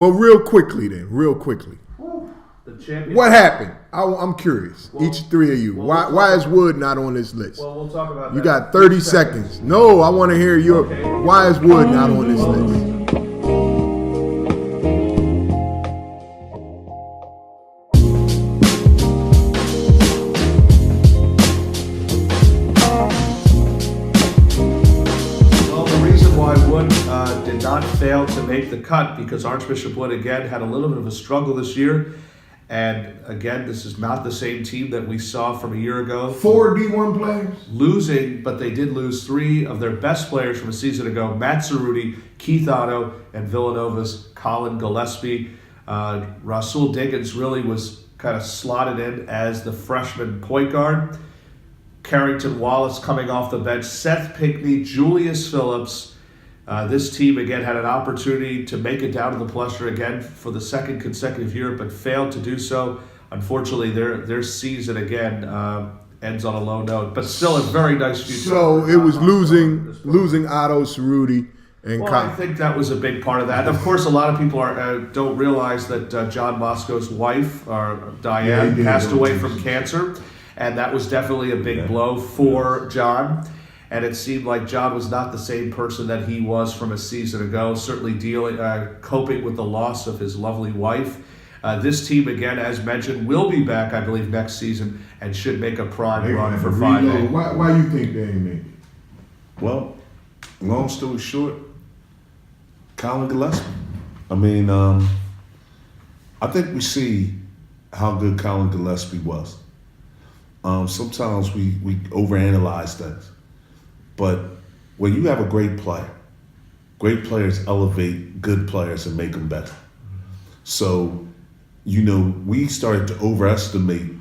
But real quickly. What happened? I'm curious. Each three of you. Why is Wood not on this list? Well, we'll talk about that. You got 30 seconds. No, I want to hear your. Okay. Why is Wood not on this list? Did not fail to make the cut because Archbishop Wood again had a little bit of a struggle this year, and again this is not the same team that we saw from a year ago. 4 D1 players losing, but they did lose 3 of their best players from a season ago: Matt Cerruti, Keith Otto, and Villanova's Colin Gillespie. Rasul Diggins really was kind of slotted in as the freshman point guard. Carrington Wallace coming off the bench, Seth Pinckney, Julius Phillips. This team, again, had an opportunity to make it down to the Palestra again for the second consecutive year, but failed to do so. Unfortunately, their season, again, ends on a low note, but still a very nice future. So it was losing Otto, Cerruti, and Well, I think that was a big part of that. Of course, a lot of people don't realize that John Mosco's wife, Diane, passed away from cancer, and that was definitely a big blow for John. And it seemed like John was not the same person that he was from a season ago, certainly coping with the loss of his lovely wife. This team, again, as mentioned, will be back, I believe, next season and should make a prime run for 5A. Why you think they ain't made it? Well, long story short, Colin Gillespie. I mean, I think we see how good Colin Gillespie was. Sometimes we overanalyze things. But when you have a great player, great players elevate good players and make them better. So, we started to overestimate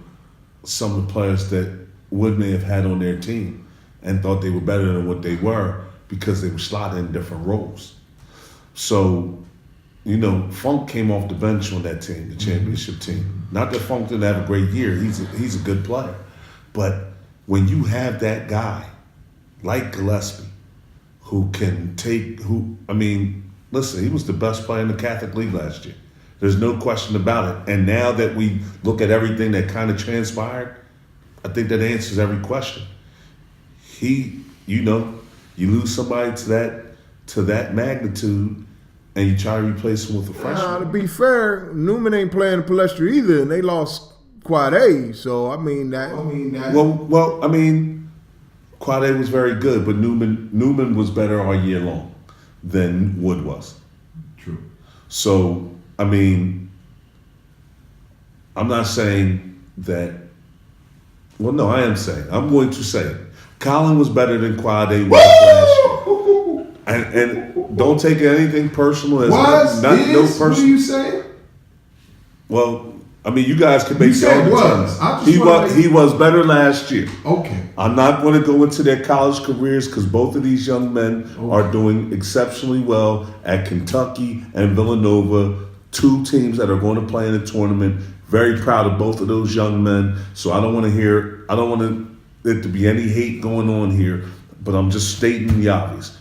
some of the players that Wood may have had on their team and thought they were better than what they were because they were slotted in different roles. So, Funk came off the bench on that team, the championship team. Not that Funk didn't have a great year. He's a good player. But when you have that guy like Gillespie, listen, he was the best player in the Catholic League last year. There's no question about it. And now that we look at everything that kind of transpired, I think that answers every question. You lose somebody to that magnitude and you try to replace him with a freshman. To be fair, Newman ain't playing the Palestra either, and they lost Quad A. So, Quad A was very good, but Newman was better all year long than Wood was. True. So, I'm not saying that. Well, no, I am saying. I'm going to say Colin was better than Quad A was last year. And don't take anything personal. No personal. What are you saying? Well, you guys can make your own determination. He was better last year. Okay. I'm not going to go into their college careers because both of these young men are doing exceptionally well at Kentucky and Villanova, 2 teams that are going to play in the tournament. Very proud of both of those young men. So I don't want there to be any hate going on here, but I'm just stating the obvious.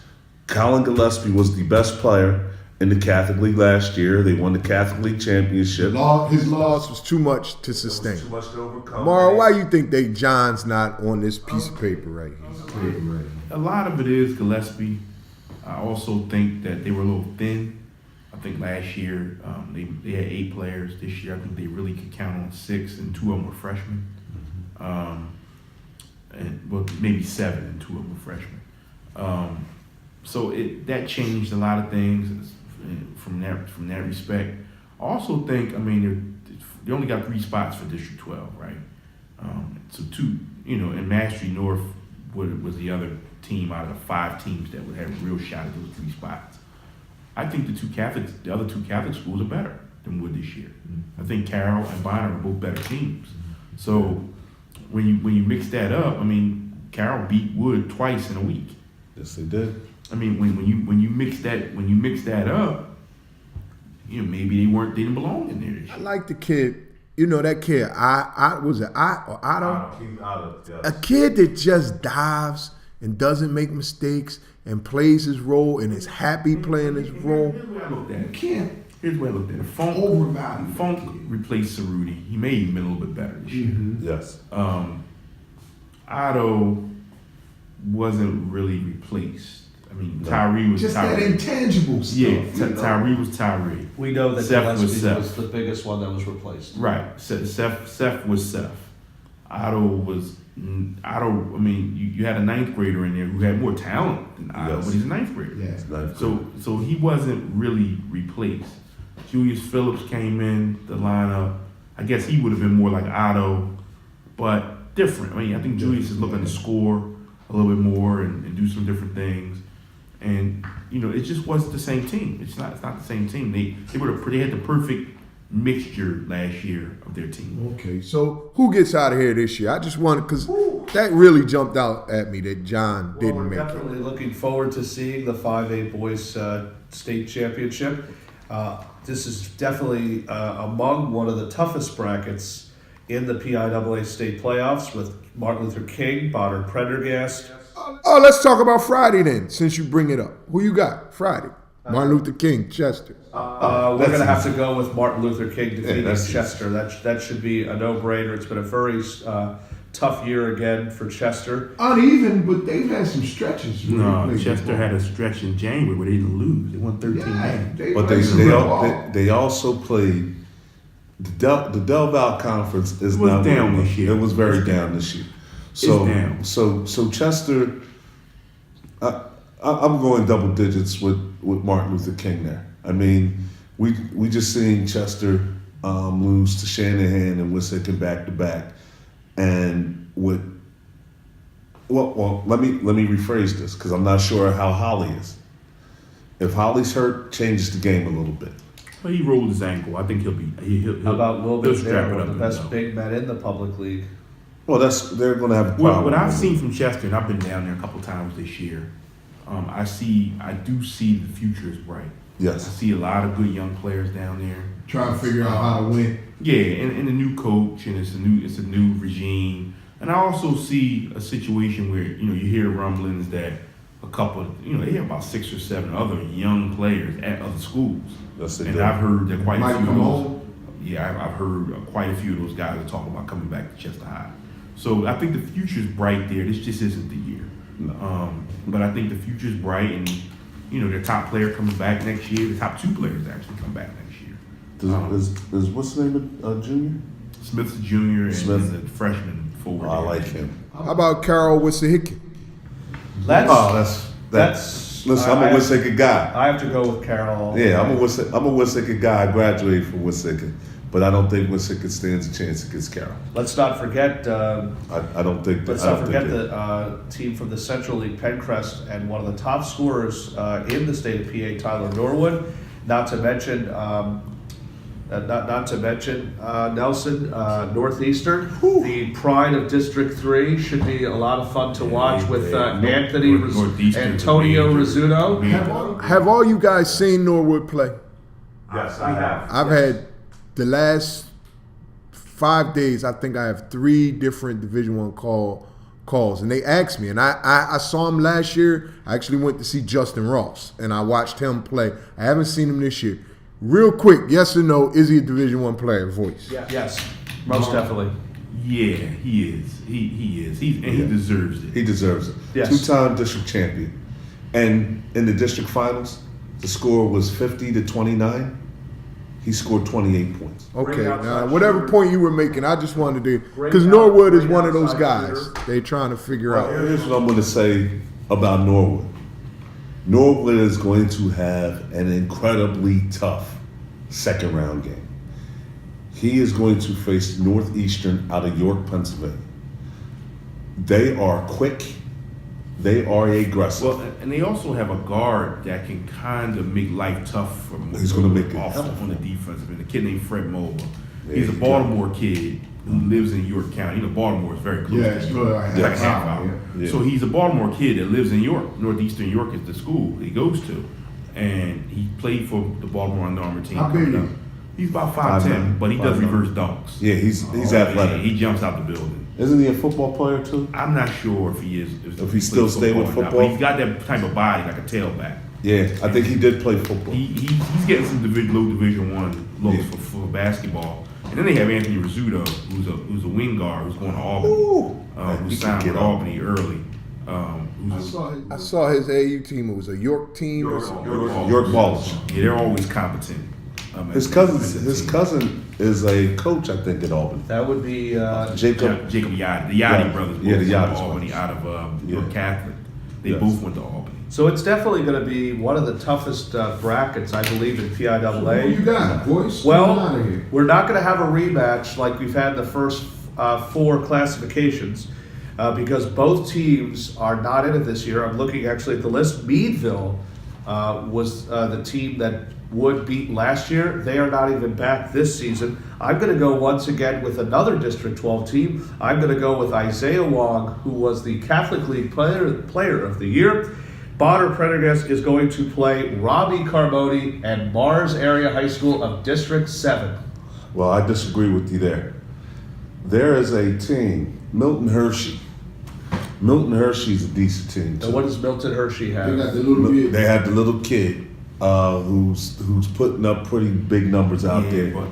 Colin Gillespie was the best player in the Catholic League last year. They won the Catholic League championship. His loss was too much to sustain. Too much to overcome. Mara, why you think John's not on this piece of paper right here? A lot of it is Gillespie. I also think that they were a little thin. I think last year they had 8 players. This year I think they really could count on 6, and 2 of them were freshmen. Maybe 7, and 2 of them were freshmen. So that changed a lot of things from that respect. I also think, they only got 3 spots for District 12, right? So 2, and Mastery North was the other team out of the 5 teams that would have a real shot at those 3 spots. I think the other 2 Catholic schools are better than Wood this year. I think Carroll and Bonner are both better teams. So when you mix that up, Carroll beat Wood twice in a week. Yes, they did. When you mix that up, maybe they didn't belong in there this year. I like the kid. That kid. Was it Otto? Otto, yes. A kid that just dives and doesn't make mistakes and plays his role and is happy playing his role. here's the way I looked at it. Overvalued. Funk replaced Cerruti. He may even been a little bit better this year. Yes. Otto wasn't really replaced. I mean, Tyree was Just Tyree. that intangible stuff. Yeah, Tyree was Tyree. We know that Seth was Gillespie Seth. was the biggest one that was replaced. Right. Seth was Seth. Otto was Otto. I mean, you had a ninth grader in there who had more talent than Otto, Yes. but he's a ninth grader. Yeah. So he wasn't really replaced. Julius Phillips came in the lineup. I guess he would have been more like Otto, but different. I mean, I think Julius is looking to score a little bit more and do some different things. And it just wasn't the same team. It's not the same team. They had the perfect mixture last year of their team. Okay, so who gets out of here this year? I just wanted, because that really jumped out at me that John didn't We're make it. definitely looking forward to seeing the 5A boys state championship. This is definitely among one of the toughest brackets in the PIAA state playoffs with Martin Luther King, Bonner Prendergast. Oh, let's talk about Friday then, since you bring it up. Who you got Friday? Martin Luther King, Chester. We're going to have to go with Martin Luther King defeating that's Chester. That should be a no-brainer. It's been a very tough year again for Chester. Uneven, but they've had some stretches. where No, they played Chester football. had a stretch in January where they didn't lose. They won 13 games. But played some real ball. they also played the Del Val Conference is It was not down winning. this year. It was very It's down down. this year. So down. so Chester. I'm going double digits with Martin Luther King there. I mean, we just seen Chester lose to Shanahan and Wissahickon back to back, and with well let me rephrase this because I'm not sure how Holly is. If Holly's hurt, changes the game a little bit. But he rolled his ankle. I think he'll be. He'll How about Will he'll strap Bear, it one up of the and best go. big men in the public league? Well, they're going to have a problem. What I've seen from Chester, and I've been down there a couple times this year, I do see the future is bright. I Yes. see a lot of good young players down there. Trying to figure out how to win. Yeah, and a new coach, and it's a new regime. And I also see a situation where you hear rumblings that a couple, they have about 6 or 7 other young players at other schools. Yes, they And do. I've heard that quite Might a few come of those. home. Yeah, I've heard quite a few of those guys are talking about coming back to Chester High. So I think the future's bright there. This just isn't the year. No. But I think the future's bright, and their top player coming back next year. The top 2 players actually come back next year. Is what's the name of junior? Smith's a junior and Smith. the freshman forward. I there. like him. How about Carol Wissahickon? That's Listen, I'm a Wissahickon guy. I have to go with Carroll. Yeah, I'm a Wissahickon guy. I graduated from Wissahickon, but I don't think Wissahickon stands a chance against Carroll. Let's not forget. I don't think. Let's not forget the team from the Central League, Pencrest, and one of the top scorers in the state of PA, Tyler Norwood. Not to mention, Nelson Northeastern, the pride of District 3, should be a lot of fun to watch with Anthony Northeastern's Antonio major. Rizzuto. Have all you guys seen Norwood play? Yes, I have. I've had the last 5 days. I think I have 3 different Division I calls, and they asked me, and I saw him last year. I actually went to see Justin Ross, and I watched him play. I haven't seen him this year. Real quick, yes or no? Is he a Division I player? Voice. Yes, most definitely. Yeah, he is. He is. He deserves it. He deserves it. Yes. 2-time district champion, and in the district finals, the score was 50-29. He scored 28 points. Okay, Great outside now whatever shooter. point you were making, I just wanted to, Great because Norwood is great one of those outside guys shooter. they trying to figure Well, out. here's what I'm going to say about Norwood. Norwood is going to have an incredibly tough second round game. He is going to face Northeastern out of York, Pennsylvania. They are quick. They are aggressive. Well, and they also have a guard that can kind of make life tough for him. He's gonna make it off tough. on the defensive end. A kid named Fred Moba. Yeah, He's a he Baltimore kid who lives in York County. Baltimore is very close. Yeah, to it's York. good. It's like a Yes. half hour. Yeah. So he's a Baltimore kid that lives in York. Northeastern York is the school he goes to, and he played for the Baltimore Under Armour team. How big coming is up. he? He's about 5'9", 5'10", but he does 5'9". reverse dunks. Yeah, he's Yeah, athletic. he jumps out the building. Isn't he a football player too? I'm not sure if he is. If he still plays stay with or not, football? but he's got that type of body, like a tailback. Yeah, I think he did play football. He's getting some low Division One looks for basketball. And then they have Anthony Rizzuto, who's a wing guard who's going to Albany, who signed with Albany early. I saw his AU team. It was a York team. York Ballers. Yeah, they're always competent. His cousin is a coach, I think, at Albany. That would be Jacob Yachty, the Yachty brothers. Yeah, the both went Yachty to Albany brothers. out of York Catholic. They Yes. both went to Albany. So it's definitely going to be one of the toughest brackets, I believe, in PIAA. What you got, boys? Well, Get out of here. we're not going to have a rematch like we've had the first 4 classifications because both teams are not in it this year. I'm looking actually at the list. Meadville was the team that Wood beat last year. They are not even back this season. I'm going to go once again with another District 12 team. I'm going to go with Isaiah Wong, who was the Catholic League Player of the Year. Bonner Prendergast is going to play Robbie Carboni and Mars Area High School of District 7. Well, I disagree with you there. There is a team, Milton Hershey. Milton Hershey's a decent team too. And what does Milton Hershey They have? got the little kid. They had the little kid who's putting up pretty big numbers out there. But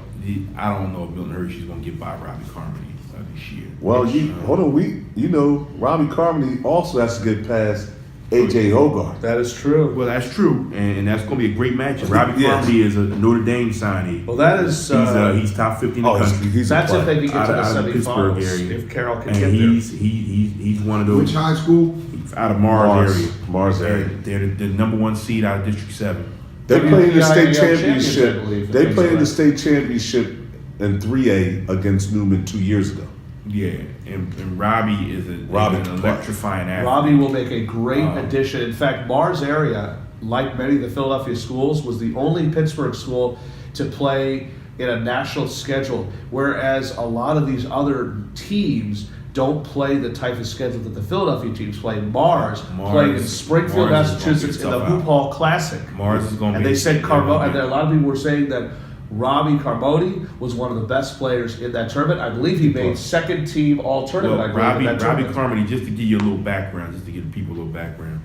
I don't know if Milton Hershey's going to get by Robbie Carmody this year. Well, hold on. Robbie Carmody also has to get past AJ Hogarth. That is true. Well, that's true, and that's going to be a great matchup. Robbie Yes. Carmody is a Notre Dame signee. Well, that is. He's top 50 in the country. He's a That's if player. they can get to the Out of the Pittsburgh semifinals. area. If Carroll can And get he's one of those. Which high school? Out of Mars area. Mars area. They're the number 1 seed out of District 7. They Maybe played in the PIAA state champions, I championship. believe, if They things played are in the right. state championship in 3A against Newman 2 years ago. Yeah, and Robbie is an electrifying there. athlete. Robbie will make a great addition. In fact, Mars Area, like many of the Philadelphia schools, was the only Pittsburgh school to play in a national schedule, whereas a lot of these other teams don't play the type of schedule that the Philadelphia teams play. Mars played in Springfield, Mars is gonna Massachusetts be in the tough Hoop out. Hall Classic. Mars is going to And be. they said they're Carbo, gonna and be- a lot of people were saying that Robbie Carboni was one of the best players in that tournament. I believe he made second team all tournament. I believe, Robbie in that tournament. Carmody, just to give you a little background, just to give people a little background,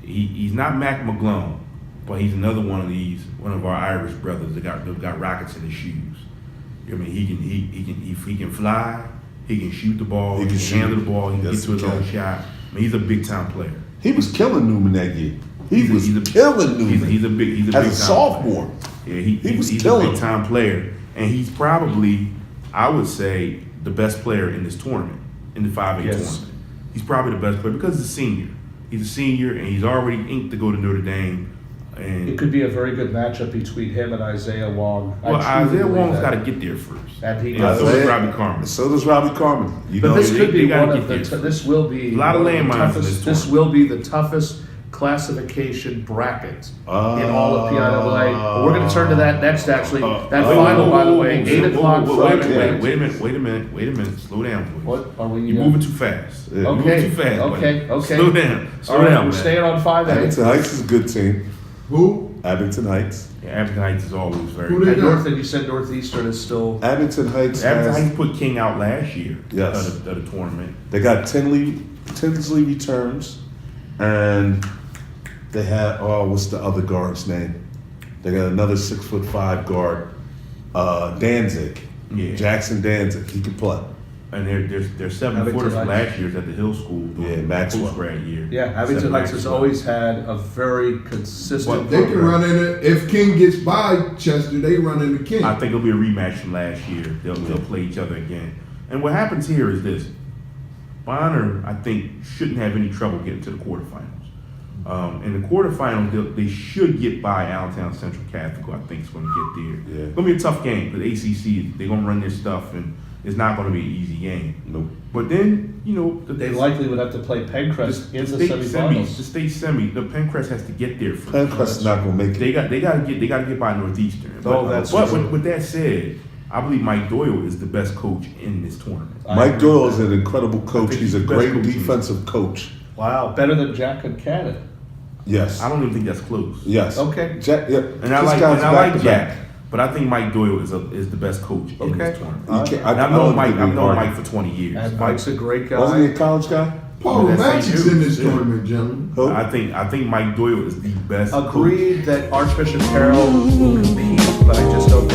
he's not Mac McGlone, but he's another one of our Irish brothers that got rockets in his shoes. I mean, he can fly, he can shoot the ball, he can handle the ball, he can Yes, get to his he own can. shot. I mean, he's a big time player. He was killing Newman that year. He He's a- was he's a- killing Newman. He's a big as time a sophomore. Player. Yeah, He was he's killing a big time player, and he's probably, I would say, the best player in this tournament, in the 5A Yes. tournament. He's probably the best player because he's a senior. He's a senior, and he's already inked to go to Notre Dame. And It could be a very good matchup between him and Isaiah Wong. I well, truly Isaiah believe Wong's that. got to get there first. And he so does. does Robbie Carmody. So does Robbie Carmody. But this they- could be they gotta one get of the. there. This will be A lot of one the landmines in toughest. this This will be the toughest classification bracket in all of PIAA. But we're going to turn to that next. Actually, that final, by the way, 8 o'clock Friday. Wait a minute. Slow down, please. What are we? You're moving too fast. Yeah. You're Okay, moving too fast. okay, buddy. okay. Slow down. Slow All right, down, we're man. staying on 5A. Abington Heights is a good team. Who? Abington Heights. Yeah, Abington Heights is always very Who good. they And got? North, and you said Northeastern is still. Abington Heights Abington has, Heights put King out last year Yes. of the tournament. they got Tinsley returns, and they had what's the other guard's name? They got another 6'5" guard, Danzig. Yeah. Jackson Danzig. He can play. And they're 7 Abington footers from Heights. last year's at the Hill School. Yeah, doing Maxwell. post-grad year. Yeah, Abington Seven Heights has Maxwell. always had a very consistent. They can program. run in it. If King gets by Chester, they run into King. I think it'll be a rematch from last year. They'll play each other again. And what happens here is this: Bonner, I think, shouldn't have any trouble getting to the quarterfinals. In the quarterfinals, they should get by Allentown Central Catholic, who I think is going to get there. Yeah. It's going to be a tough game because ACC, they're going to run their stuff, and it's not going to be an easy game. Nope. But then, They likely would have to play Pencrest in the semifinals. the state semi, the Pencrest has to get there first. Pencrest is not going to make it. They got to get by Northeastern. Oh, that's but true. with that said, I believe Mike Doyle is the best coach in this tournament. I Mike agree Doyle with is that. an incredible coach. think He's a he's the best great coach in the defensive coach. Wow, better than Jack and Cannon. Yes. I don't even think that's close. Yes. Okay. Jack, yeah. And I This like guy's back to Jack, back. but I think Mike Doyle is the best coach in Okay. this tournament. You can't- And I've I known don't Mike. think I've we known argue. Mike for 20 years. And Mike's a great Wasn't he guy. a college guy? Paul That's Romagic's St. in this Jude's, yeah. tournament, gentlemen. Who? I think Mike Doyle is the best. Agreed that Archbishop Carroll will compete, but I just don't